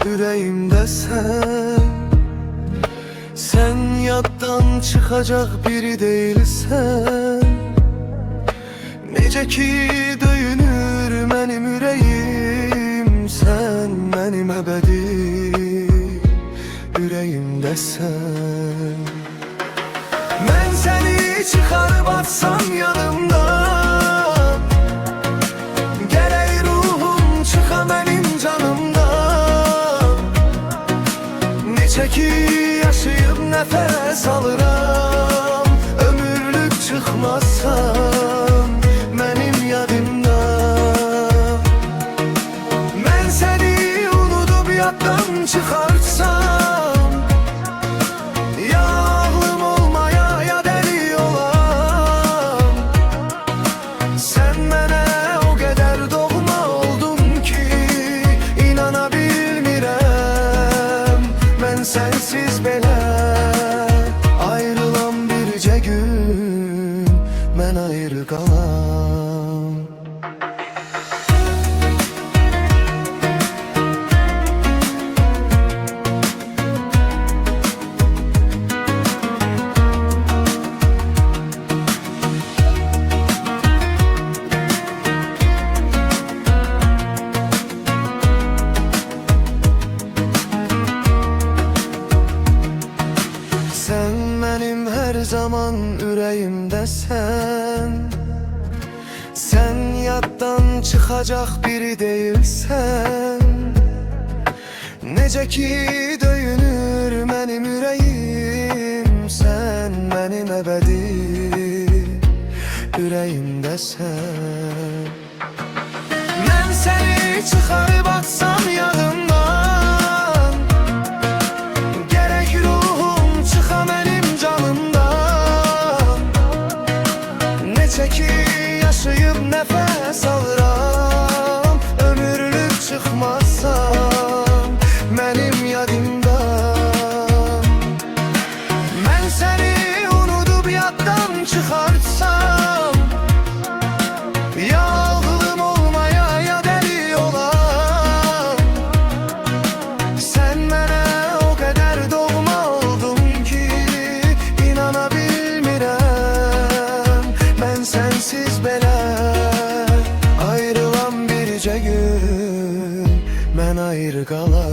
yüreğimde sen yaddan çıkacak biri değilsen. Necə ki döyünür mənim ürəyim, sen mənim əbədi ürəyimdəsən. Mən səni çıxarıb atsam yanımdan, gərək ruhum çıxa mənim canımdan. Necə ki yaşayıb nəfəs alıram, ömürlük çıxmazsan mənim yadımdan. Mən səni unudub yaddan çıxarsam, ya ağlım olmaya ya dəli olam. Sən mənə o qədər doğma oldun ki, inana bilmirəm mən sənsiz belə. Ayrılan bircə gün mən ayrı qalam. Sen benim her zaman ürəyimdəsən. Sen yaddan çıkacak biri değilsen. Necə ki döyünür mənim ürəyim, sen mənim əbədi ürəyimdəsən. Mən səni çıxarıb atsam yadımdan, gərək ruhum çıxa mənim canımdan. Necə ki yaşayıb nəfəs alıram, ömürlük çıxmazsam mənim yadımdan. Mən səni unudub yaddan çıxarsam, ya ağlım olmaya ya dəli olam. Sən mənə o qədər doğma oldun ki, inana bilmirəm mən sənsiz belə. Ayrılan bircə gün mən ayrı qalam.